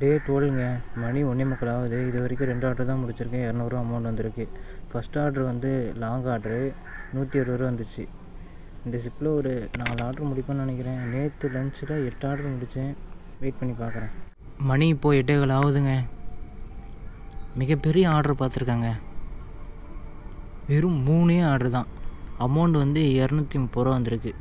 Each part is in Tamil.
டே 12ங்க. மணி 1:45 ஆகுது. இது வரைக்கும் 2 ஆர்டர் தான் முடிச்சிருக்கேன். 200 அமௌண்ட் வந்திருக்கு. ஃபஸ்ட் ஆர்டர் வந்து லாங் ஆர்டரு 120 வந்துச்சு. இந்த ஷிப்பில் ஒரு 4 ஆர்டர் முடிப்பேன்னு நினைக்கிறேன். நேற்று லஞ்சில் 8 ஆர்டர் முடித்தேன். வெயிட் பண்ணி பார்க்குறேன். மணி இப்போது 8:15 ஆகுதுங்க. மிகப்பெரிய ஆர்டர் பார்த்துருக்காங்க. வெறும் 3 ஆர்டர் தான். அமௌண்ட் வந்து 230 வந்திருக்கு.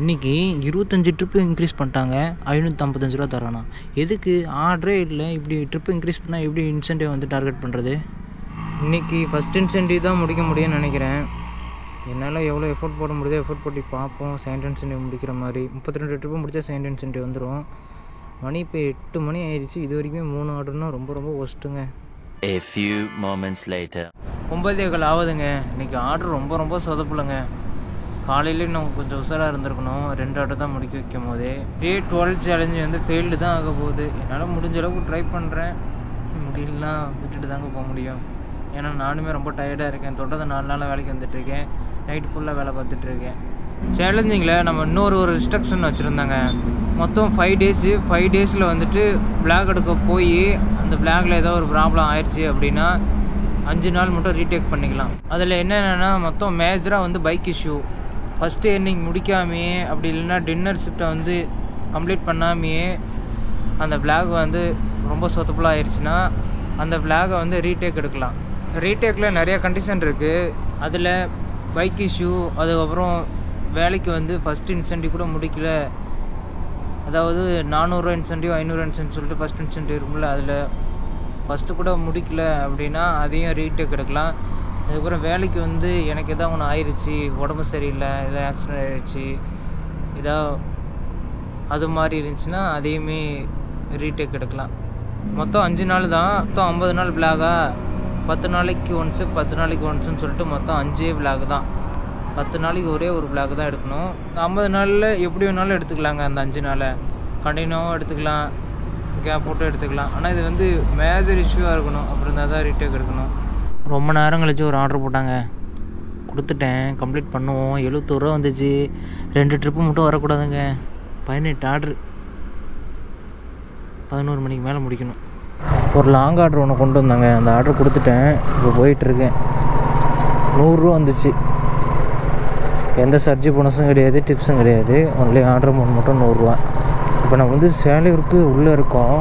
இன்றைக்கி 25 ட்ரிப்பு இன்க்ரீஸ் பண்ணிட்டாங்க. 555 ரூபா தரானா. எதுக்கு ஆர்டரே இல்லை. இப்படி ட்ரிப்பு இன்க்ரீஸ் பண்ணால் எப்படி இன்சென்டிவ் வந்து டார்கெட் பண்ணுறது? இன்றைக்கி ஃபஸ்ட் இன்சென்டிவ் தான் முடிக்க முடியும்னு நினைக்கிறேன். என்னால் எவ்வளோ எஃபோர்ட் போட முடியுதோ எஃபோர்ட் போட்டு பார்ப்போம். செகண்ட் இன்சென்டிவ் முடிக்கிற மாதிரி 32 ட்ரிப்பு முடித்தா செகண்ட் இன்சென்டிவ் வந்துடும். மணி இப்போ 8 மணி ஆயிடுச்சு. இது வரைக்கும் 3 ஆர்டர்னா ரொம்ப ஒஸ்ட்டுங்க. A few moments later 9:15 ஆகுதுங்க. இன்றைக்கி ஆர்டர் ரொம்ப சொதப்பலைங்க. காலையிலே நம்ம கொஞ்சம் உஷாராக இருந்திருக்கணும். 2 ஆர்டர் தான் முடிக்க வைக்கும் போதே. டே 12 சேலஞ்சு வந்து ஃபெயில்டு தான் ஆக போகுது. என்னால் முடிஞ்ச அளவுக்கு ட்ரை பண்ணுறேன். முடியலனா விட்டுட்டு தாங்க போக முடியும். ஏன்னா நானுமே ரொம்ப டயர்டாக இருக்கேன். தொடர்ந்து 4 நாளாக வேலைக்கு வந்துட்டுருக்கேன். நைட்டு ஃபுல்லாக வேலை பார்த்துட்ருக்கேன். சேலஞ்சிங்கில் நம்ம இன்னொரு ரெஸ்ட்ரிக்ஷன் வச்சுருந்தாங்க. மொத்தம் 5 டேஸு. 5 டேஸில் வந்துட்டு பிளாக் எடுக்க போய் அந்த பிளாகில் ஏதோ ஒரு ப்ராப்ளம் ஆயிடுச்சு அப்படின்னா 5 நாள் மட்டும் ரீடேக் பண்ணிக்கலாம். அதில் என்னென்னா மொத்தம் மேஜராக வந்து பைக் இஷ்யூ. ஃபஸ்ட்டு ஏர்னிங் முடிக்காமையே அப்படி இல்லைன்னா டின்னர் ஷிஃப்ட்டை வந்து கம்ப்ளீட் பண்ணாமையே அந்த பிளாக் வந்து ரொம்ப சொத்தப்பலாக ஆயிடுச்சுன்னா அந்த பிளாகை வந்து ரீடேக் எடுக்கலாம். ரீடேக்கில் நிறையா கண்டிஷன் இருக்குது. அதில் பைக் இஷ்யூ, அதுக்கப்புறம் வேலைக்கு வந்து ஃபஸ்ட் இன்சென்டிவ் கூட முடிக்கல. அதாவது 400 இன்சென்டிவ் 500 இன்சென்டிவ் சொல்லிட்டு ஃபஸ்ட் இன்சென்டிவ் இருக்கும்ல, அதில் ஃபஸ்ட்டு கூட முடிக்கல அப்படின்னா அதையும் ரீடேக் எடுக்கலாம். அதுக்கப்புறம் வேலைக்கு வந்து எனக்கு எதாவது ஒன்று ஆயிடுச்சு, உடம்பு சரியில்லை, இல்லை ஆக்சிடென்ட் ஆகிடுச்சு, ஏதோ அது மாதிரி இருந்துச்சுன்னா அதையுமே ரீடேக் எடுக்கலாம். மொத்தம் 5 நாள் தான். மொத்தம் 50 நாள் பிளாகா, 10 நாளைக்கு ஒன்ஸு 10 நாளைக்கு ஒன்ஸுன்னு சொல்லிட்டு மொத்தம் 5 பிளாக் தான். 10 நாளைக்கு ஒரே ஒரு பிளாக் தான் எடுக்கணும். 50 நாளில் எப்படி வேணாலும் எடுத்துக்கலாங்க. அந்த 5 நாளை கண்டினியூவாக எடுத்துக்கலாம், கேப் போட்டு எடுத்துக்கலாம். ஆனால் இது வந்து மேஜர் இஷ்யூவாக இருக்கணும். அப்புறம் தான் ரீடேக் எடுக்கணும். ரொம்ப நேரம் கழிச்சு ஒரு ஆர்டர் போட்டாங்க. கொடுத்துட்டேன். கம்ப்ளீட் பண்ணுவோம். 71 ரூபா வந்துச்சு. 2 ட்ரிப்பு மட்டும் வரக்கூடாதுங்க. 18 ஆர்டர் 11 மணிக்கு மேலே முடிக்கணும். ஒரு லாங் ஆர்டர் ஒன்று கொண்டு வந்தாங்க. அந்த ஆர்டர் கொடுத்துட்டேன். இப்போ போயிட்டுருக்கேன். 100 ரூபா வந்துச்சு. எந்த சர்ஜி போனஸும் கிடையாது, டிப்ஸும் கிடையாது. ஒன்லி ஆர்டர் மட்டும் 100 ரூபா. இப்போ நம்ம வந்து சேலையூருக்கு உள்ளே இருக்கோம்.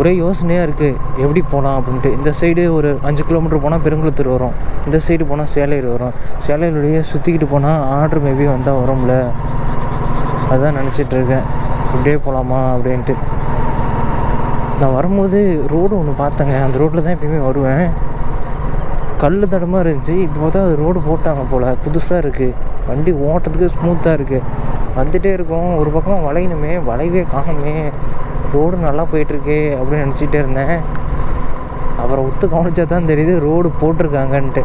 ஒரே யோசனையாக இருக்குது எப்படி போகலாம் அப்படின்ட்டு. இந்த சைடு ஒரு 5 கிலோமீட்டர் போனால் பெருங்குளத்தூர் வரும். இந்த சைடு போனால் சேலையூர் வரும். சேலையூருடைய சுற்றிக்கிட்டு போனால் ஆர்டர் மேபி வந்தால் வரும்ல. அதுதான் நினச்சிட்ருக்கேன். இப்படியே போகலாமா அப்படின்ட்டு. நான் வரும்போது ரோடு ஒன்று பார்த்தேங்க. அந்த ரோட்டில் தான் எப்பயுமே வருவேன். கல் தடமாக இருந்துச்சு. இப்போ பார்த்தா அது ரோடு போட்டாங்க போல். புதுசாக இருக்குது. வண்டி ஓட்டுறதுக்கு ஸ்மூத்தாக இருக்குது. வந்துகிட்டே இருக்கோம். ஒரு பக்கம் வளையணுமே, வளைவே காணுமே. ரோடு நல்லா போயிட்டுருக்கு அப்படின்னு நினச்சிட்டே இருந்தேன். அப்புறம் ஒத்து கவனிச்சா தான் தெரியுது ரோடு போட்டிருக்காங்கன்ட்டு.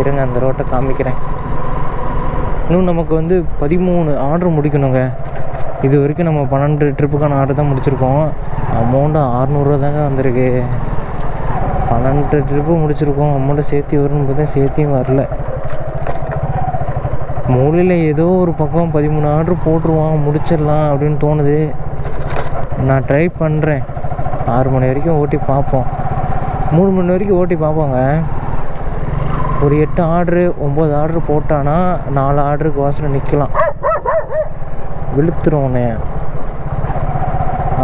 இருங்க அந்த ரோட்டை காமிக்கிறேன். இன்னும் நமக்கு வந்து 13 ஆர்டர் முடிக்கணுங்க. இது வரைக்கும் நம்ம 12 ட்ரிப்புக்கான ஆர்டர் தான் முடிச்சிருக்கோம். அமௌண்ட்டு 600 ரூபா தாங்க வந்திருக்கு. 12 ட்ரிப்பு முடிச்சிருக்கோம். அமௌண்ட்டை சேர்த்து வரும்னு பார்த்தா சேர்த்தியும் வரல. மூலையில் ஏதோ ஒரு பக்கம் 13 ஆர்டர் போட்டுருவான், முடிச்சிடலாம் அப்படின்னு தோணுது. நான் ட்ரை பண்ணுறேன். 6 மணி வரைக்கும் ஓட்டி பார்ப்போம். 3 மணி வரைக்கும் ஓட்டி பார்ப்போங்க. ஒரு 8 ஆர்டரு 9 ஆர்டர் போட்டானா 4 ஆர்டருக்கு வாசலில் நிற்கலாம். வெளுத்துருவோண்ணே.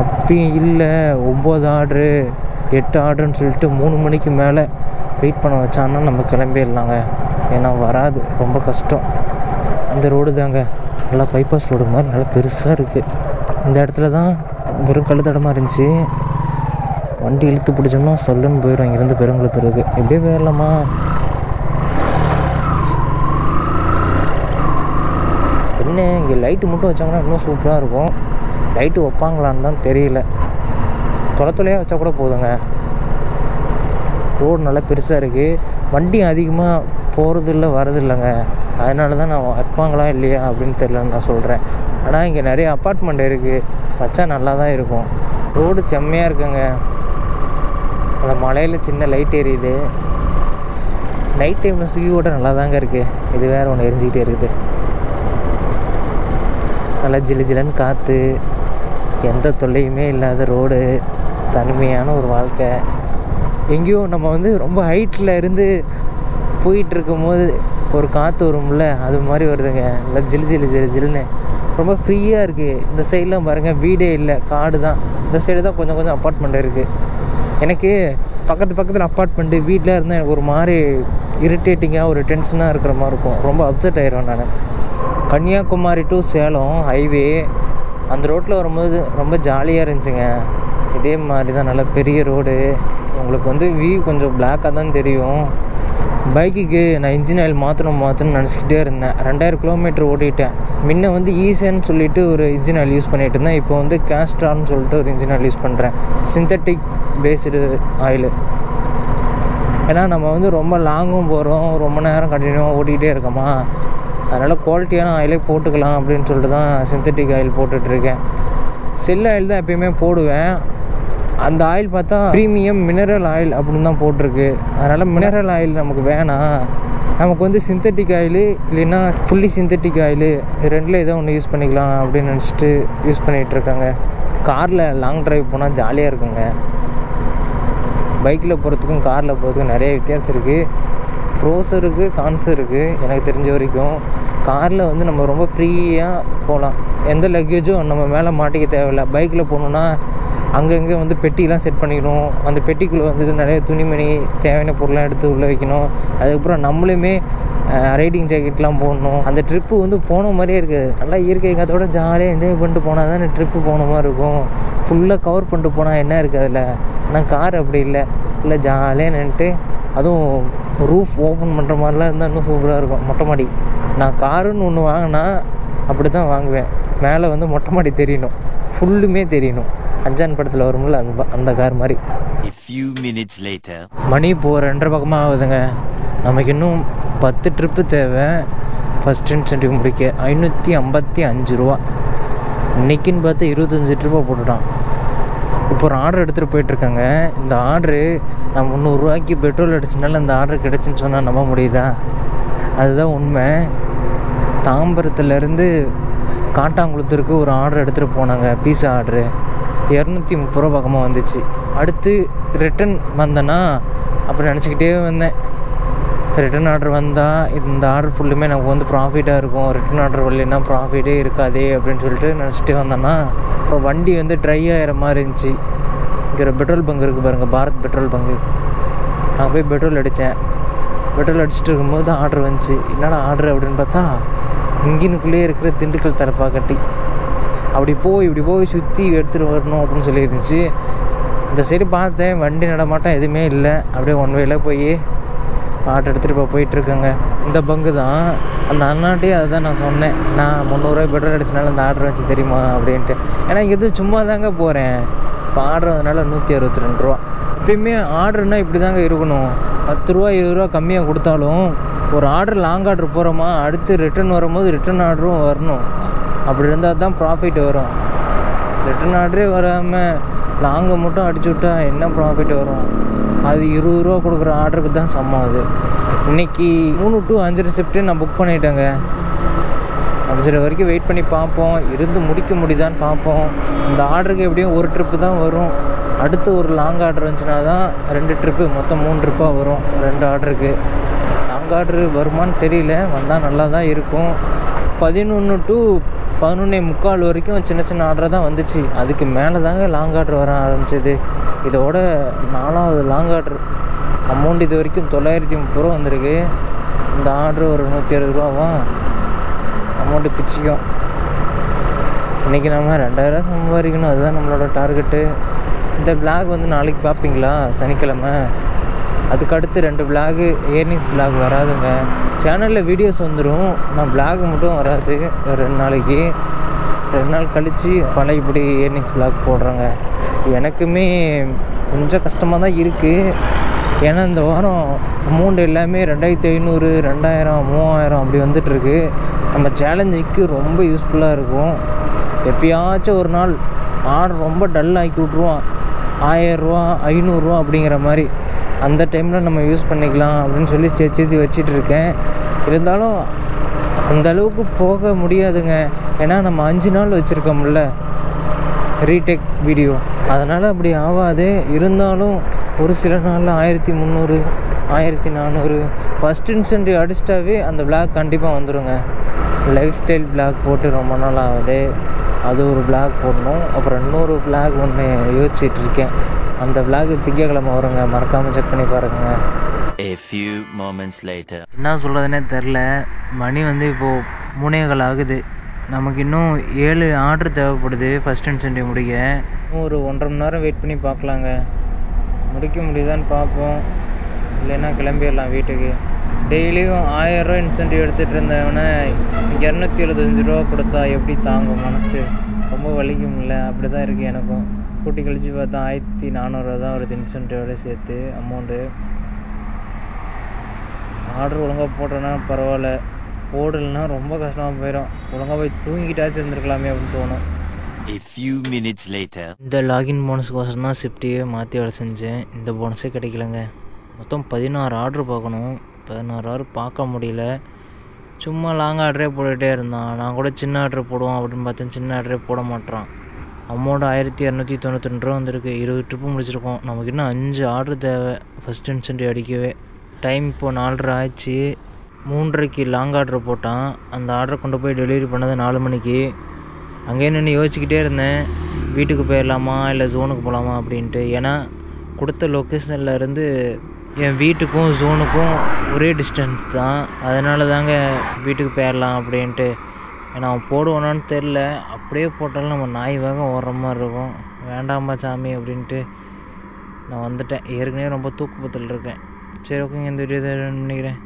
அப்பயும் இல்லை, 9 ஆர்டரு 8 ஆர்டருன்னு சொல்லிட்டு 3 மணிக்கு மேலே வெயிட் பண்ண வச்சான்னா நம்ம கிளம்பிடலாங்க. ஏன்னா வராது, ரொம்ப கஷ்டம். அந்த ரோடு தாங்க நல்லா பைபாஸ் ரோடு மாதிரி நல்லா பெருசாக இருக்குது. இந்த இடத்துல தான் வெறும் கல் தடமாக இருந்துச்சு. வண்டி இழுத்து பிடிச்சோம்னா சொல்லுன்னு போயிடும். இங்கேருந்து பெருங்குளத்தூருக்கு எப்படியே போயிடலாமா? என்ன இங்கே லைட்டு மட்டும் வச்சாங்கன்னா இன்னும் சூப்பராக இருக்கும். லைட்டு வைப்பாங்களான்னு தான் தெரியல. தொலையாக வச்சா கூட போதுங்க. ரோடு நல்லா பெருசாக இருக்குது. வண்டி அதிகமாக போகிறது இல்லை, வரது இல்லைங்க. அதனால தான் நான் வைப்பாங்களா இல்லையா அப்படின்னு தெரியலன்னு நான் சொல்கிறேன். ஆனால் இங்கே நிறைய அப்பார்ட்மெண்ட் இருக்குது. வச்சா நல்லா தான் இருக்கும். ரோடு செம்மையாக இருக்குங்க. அந்த மலையில் சின்ன லைட் எரியுது. நைட் டைமில் சுகி கூட நல்லா தாங்க இருக்குது. இது வேறு ஒன்று எரிஞ்சிக்கிட்டே இருக்குது. நல்லா ஜிலு ஜிலன்னு காற்று. எந்த தொல்லையுமே இல்லாத ரோடு, தனிமையான ஒரு வாழ்க்கை. எங்கேயும் நம்ம வந்து ரொம்ப ஹைட்டில் இருந்து போயிட்டுருக்கும் போது ஒரு காற்று வரும்ல, அது மாதிரி வருதுங்க. நல்லா ஜில்லுன்னு ரொம்ப ஃப்ரீயாக இருக்குது. இந்த சைடெலாம் பாருங்கள், வீடே இல்லை, காடு தான். இந்த சைடு தான் கொஞ்சம் அப்பார்ட்மெண்ட் இருக்குது. எனக்கு பக்கத்தில் அப்பார்ட்மெண்ட்டு வீட்டில் இருந்தால் எனக்கு ஒரு மாதிரி இரிட்டேட்டிங்காக, ஒரு டென்ஷனாக இருக்கிற மாதிரி இருக்கும். ரொம்ப அப்செட் ஆயிடுவேன் நான். கன்னியாகுமரி டு சேலம் ஹைவே அந்த ரோட்டில் வரும்போது ரொம்ப ஜாலியாக இருந்துச்சுங்க. இதே மாதிரி தான் நல்ல பெரிய ரோடு. உங்களுக்கு வந்து வியூ கொஞ்சம் பிளாக்காக தான் தெரியும். பைக்குக்கு நான் இன்ஜின் ஆயில் மாற்றணும்னு நினச்சிக்கிட்டே இருந்தேன். 2000 கிலோமீட்டர் ஓட்டிட்டேன். முன்ன வந்து ஈசன்னு சொல்லிட்டு ஒரு இன்ஜின் ஆயில் யூஸ் பண்ணிகிட்டு இருந்தேன். இப்போ வந்து கேஸ்ட்ரால்னு சொல்லிட்டு ஒரு இன்ஜின் ஆயில் யூஸ் பண்ணுறேன், சிந்தட்டிக் பேஸ்டு ஆயில். ஏன்னா நம்ம வந்து ரொம்ப லாங்கும் போகிறோம், ரொம்ப நேரம் கண்டினியூவாக ஓட்டிகிட்டே இருக்கோமா, அதனால் குவாலிட்டியான ஆயிலே போட்டுக்கலாம் அப்படின்னு சொல்லிட்டு தான் சிந்தட்டிக் ஆயில் போட்டுட்ருக்கேன். செல் ஆயில் தான் எப்பயுமே போடுவேன். அந்த ஆயில் பார்த்தா ப்ரீமியம் மினரல் ஆயில் அப்படின்னு தான் போட்டிருக்கு. அதனால் மினரல் ஆயில் நமக்கு வேணாம், நமக்கு வந்து சிந்தட்டிக் ஆயில் இல்லைன்னா ஃபுல்லி சிந்தட்டிக் ஆயில், ரெண்டில் ஏதோ ஒன்று யூஸ் பண்ணிக்கலாம் அப்படின்னு நினச்சிட்டு யூஸ் பண்ணிகிட்ருக்காங்க. காரில் லாங் ட்ரைவ் போனால் ஜாலியாக இருக்குங்க. பைக்கில் போகிறதுக்கும் காரில் போகிறதுக்கும் நிறைய வித்தியாசம் இருக்குது. ப்ரோஸும் இருக்குது, கான்ஸும் இருக்குது. எனக்கு தெரிஞ்ச வரைக்கும் காரில் வந்து நம்ம ரொம்ப ஃப்ரீயாக போகலாம், எந்த லக்கேஜும் நம்ம மேலே மாட்டிக்க தேவையில்லை. பைக்கில் போகணுன்னா அங்கங்கே வந்து பெட்டிலாம் செட் பண்ணிக்கணும். அந்த பெட்டிக்குள்ளே வந்து நிறைய துணிமணி தேவையான பொருள்லாம் எடுத்து உள்ளே வைக்கணும். அதுக்கப்புறம் நம்மளுமே ரைடிங் ஜாக்கெட்லாம் போடணும். அந்த ட்ரிப்பு வந்து போன மாதிரியே இருக்குது. நல்லா இயற்கை காத்தோட ஜாலியாக என்ஜாய் பண்ணிட்டு போனால் தான் ட்ரிப்பு போன மாதிரி இருக்கும். ஃபுல்லாக கவர் பண்ணிட்டு போனால் என்ன இருக்குது அதில். ஆனால் கார் அப்படி இல்லை ஜாலியாக நின்றுட்டு, அதுவும் ரூஃப் ஓப்பன் பண்ணுற மாதிரிலாம் இருந்தால் இன்னும் சூப்பராக இருக்கும். மொட்டை மாடி, நான் காருன்னு ஒன்று வாங்கினா அப்படி தான் வாங்குவேன். மேலே வந்து மொட்டை மாடி தெரியணும், ஃபுல்லுமே தெரியணும். அஞ்சான் படத்தில் வரும்ல அந்த கார் மாதிரி. A few minutes later. மணி இப்போது 2:30 பக்கமாக ஆகுதுங்க. நமக்கு இன்னும் 10 ட்ரிப்பு தேவை. ஃபஸ்ட் இன்சென்டிவ் முடிக்க 555 ரூபா. இன்றைக்கின்னு பார்த்து 25 ட்ரிப்பாக போட்டுட்டான். இப்போ ஒரு ஆர்டர் எடுத்துகிட்டு போயிட்டுருக்காங்க. இந்த ஆர்டரு நான் 300 ரூபாய்க்கு பெட்ரோல் அடிச்சனால இந்த ஆர்டர் கிடச்சின்னு சொன்னால் நம்ப முடியுதா? அதுதான் உண்மை. தாம்பரத்துலேருந்து காட்டாங்குளத்திற்கு ஒரு ஆர்டர் எடுத்துகிட்டு போனாங்க, பீஸா ஆர்டரு. 230 ரூபா பக்கமாக வந்துச்சு. அடுத்து ரிட்டன் வந்தேன்னா அப்புறம் நினச்சிக்கிட்டே வந்தேன், ரிட்டன் ஆர்டர் வந்தால் இந்த ஆர்டர் ஃபுல்லுமே நமக்கு வந்து ப்ராஃபிட்டாக இருக்கும், ரிட்டன் ஆர்டர் வரலைன்னா ப்ராஃபிட்டே இருக்காதே அப்படின்னு சொல்லிட்டு நினச்சிட்டே வந்தேன்னா அப்புறம் வண்டி வந்து ட்ரை ஆகிற மாதிரி இருந்துச்சு. இங்கே பெட்ரோல் பங்க் இருக்குது பாருங்கள், பாரத் பெட்ரோல் பங்கு. அங்கே போய் பெட்ரோல் அடித்தேன். பெட்ரோல் அடிச்சுட்டு இருக்கும்போது ஆர்டர் வந்துச்சு. என்னடா ஆர்டர் அப்படின்னு பார்த்தா, இன்ஜினுக்குள்ளேயே இருக்கிற திண்டுக்கல் தரப்பா கட்டி அப்படி இப்படி போய் சுற்றி எடுத்துகிட்டு வரணும் அப்படின்னு சொல்லியிருந்துச்சு. இந்த சைடு பார்த்தேன், வண்டி நடமாட்டம் எதுவுமே இல்லை. அப்படியே ஒன் வேல போய் ஆட்டோ எடுத்துகிட்டு போயிட்டுருக்கேங்க. இந்த பங்கு தான். அந்த அண்ணாட்டே அதுதான் நான் சொன்னேன், நான் 300 ரூபாய் பெட்ரோல் அடிச்சனால அந்த ஆர்டர் வச்சு தெரியுமா அப்படின்ட்டு. ஏன்னா இங்கே சும்மா தாங்க போகிறேன். இப்போ ஆர்டர் வந்தனால 162 ரூபா. எப்பயுமே ஆர்டர்னால் இப்படி தாங்க இருக்கணும். 10 ரூபா 20 ரூபா கம்மியாக கொடுத்தாலும் ஒரு ஆர்டர் லாங் ஆர்டர் போகிறோமா, அடுத்து ரிட்டன் வரும்போது ரிட்டன் ஆர்டரும் வரணும். அப்படி இருந்தால் தான் ப்ராஃபிட் வரும். ரிட்டன் ஆர்டரே வராமல் லாங்கை மட்டும் அடிச்சு விட்டா என்ன ப்ராஃபிட் வரும்? அது 20 ரூபா கொடுக்குற ஆர்டருக்கு தான் சமம். அது இன்றைக்கி 3 to 5 ரிசிப்ட்டு நான் புக் பண்ணிட்டேங்க. 5:30 வரைக்கும் வெயிட் பண்ணி பார்ப்போம், இருந்து முடிக்க முடியுதான்னு பார்ப்போம். இந்த ஆர்டருக்கு எப்படியும் ஒரு ட்ரிப்பு தான் வரும். அடுத்து ஒரு லாங் ஆர்டர் வந்துச்சுன்னா தான் 2 ட்ரிப்பு, மொத்தம் 3 ட்ரிப்பாக வரும் 2 ஆர்டருக்கு. லாங் ஆர்டரு வருமானு தெரியல, வந்தால் நல்லா தான் இருக்கும். 11 to 11:45 வரைக்கும் சின்ன ஆர்டர் தான் வந்துச்சு. அதுக்கு மேலே தாங்க லாங் ஆர்டர் வர ஆரம்பிச்சது. இதோட 4வது லாங் ஆர்டர். அமௌண்ட் இது வரைக்கும் 930 ரூபா வந்திருக்கு. இந்த ஆர்டர் ஒரு 160 ரூபாவா அமௌண்ட்டு பிச்சிக்கும். இன்றைக்கி நம்ம 2000 சம்பாதிக்கணும், அதுதான் நம்மளோட டார்கெட்டு. இந்த விளாக் வந்து நாளைக்கு பார்ப்பீங்களா, சனிக்கிழமை. அதுக்கு அடுத்து 2 விளாகு ஏர்னிங்ஸ் விளாக் வராதுங்க. சேனலில் வீடியோஸ் வந்துடும், நான் விளாக் மட்டும் வராது. 2 நாளைக்கு 2 நாள் கழித்து பழையபடி ஏர்னிங்ஸ் விளாக் போடுறாங்க. எனக்குமே கொஞ்சம் கஷ்டமாக தான் இருக்குது. ஏன்னா இந்த வாரம் அமௌண்ட் எல்லாமே 2500, 2000, 3000 அப்படி வந்துட்டுருக்கு. நம்ம சேலஞ்சுக்கு ரொம்ப யூஸ்ஃபுல்லாக இருக்கும். எப்பயாச்சும் ஒரு நாள் ஆர்டர் ரொம்ப டல் ஆக்கி விட்ருவான், 1000 ரூபா 500 ரூபா அப்படிங்கிற மாதிரி. அந்த டைமில் நம்ம யூஸ் பண்ணிக்கலாம் அப்படின்னு சொல்லி சேர்த்து வச்சிட்ருக்கேன். இருந்தாலும் அந்த அளவுக்கு போக முடியாதுங்க. ஏன்னா நம்ம 5 நாள் வச்சுருக்கோம்ல, ரீடேக் வீடியோ. அதனால் அப்படி ஆகாது. இருந்தாலும் ஒரு சில நாளில் 1300 1400 ஃபஸ்ட் இன்சென்டிவ் அடிச்சிட்டாவே அந்த விளாக் கண்டிப்பாக வந்துடுங்க. லைஃப் ஸ்டைல் விளாக் போட்டு ரொம்ப நாள் ஆகுது. அது ஒரு விளாக் போடணும். அப்புறம் இன்னொரு விளாக் ஒன்று யோசிச்சுட்ருக்கேன். அந்த விளாக் திங்கக்கிழமை வருங்க, மறக்காமல் செக் பண்ணி பாருங்க. A few moments later. என்ன சொல்கிறதுனே தெரில. மணி வந்து இப்போது 3:15 ஆகுது. நமக்கு இன்னும் 7 ஆர்டர் தேவைப்படுது ஃபஸ்ட் இன்சென்டிவ் முடிக்க. இன்னும் ஒரு 1.5 மணி நேரம் வெயிட் பண்ணி பார்க்கலாங்க. முடிக்க முடியுதான்னு பார்ப்போம். இல்லைன்னா கிளம்பிடலாம் வீட்டுக்கு. டெய்லியும் 1000 ரூபா இன்சென்டிவ் எடுத்துகிட்டு இருந்தவனே 275 ரூபா கொடுத்தா எப்படி தாங்கும் மனசு? ரொம்ப வலிக்கும்ல. அப்படி தான் இருக்குது எனக்கும். கூட்டி கழிச்சு பார்த்தா 1400 தான் வருது இன்சென்டிவோட சேர்த்து அமௌண்ட்டு. ஆர்டர் ஒழுங்காக போட்டோன்னா பரவாயில்ல, போடலைன்னா ரொம்ப கஷ்டமாக போயிடும். ஒழுங்காக போய் தூங்கிட்டாச்சும் இருந்திருக்கலாமே அப்படின்னு தோணும். A few minutes later. இந்த லாகின் போனஸுக்கோசரம் தான் ஷிஃப்ட்டையே மாற்றி வேலை செஞ்சேன். இந்த போனஸே கிடைக்கலங்க. மொத்தம் 16 ஆர்டர் பார்க்கணும். 16 ஆர்டர் பார்க்க முடியல. சும்மா லாங் ஆர்டரே போட்டுகிட்டே இருந்தான். நான் கூட சின்ன ஆர்டர் போடுவோம் அப்படின்னு பார்த்தேன். சின்ன ஆர்டரே போட மாட்டான். அமௌண்ட் 1292 ரூபா வந்திருக்கு. 20 ட்ரிப்பு முடிச்சிருக்கோம். நமக்கு இன்னும் 5 ஆர்டர் தேவை ஃபஸ்ட் இன்சென்டிவ் அடிக்கவே. டைம் இப்போது 4:30 ஆச்சு. 3:30க்கு லாங் ஆர்டர் போட்டான். அந்த ஆர்டரை கொண்டு போய் டெலிவரி பண்ணது 4 மணிக்கு. அங்கேயே நின்று யோசிச்சுக்கிட்டே இருந்தேன், வீட்டுக்கு போயிடலாமா இல்லை ஜோனுக்கு போகலாமா அப்படின்ட்டு. ஏன்னா கொடுத்த லொக்கேஷனில் இருந்து என் வீட்டுக்கும் ஜோனுக்கும் ஒரே டிஸ்டன்ஸ் தான். அதனால தாங்க வீட்டுக்கு போயிடலாம் அப்படின்ட்டு. ஏன்னா அவன் போடுவானான்னு தெரில. அப்படியே போட்டாலும் நம்ம நாய் வேகம் ஓடுற மாதிரி இருக்கும். வேண்டாம்பா சாமி அப்படின்ட்டு நான் வந்துட்டேன். ஏற்கனவே ரொம்ப தூக்கத்தில் இருக்கேன். சரி, ஓகேங்க. இந்த வீடியோ நினைக்கிறேன்.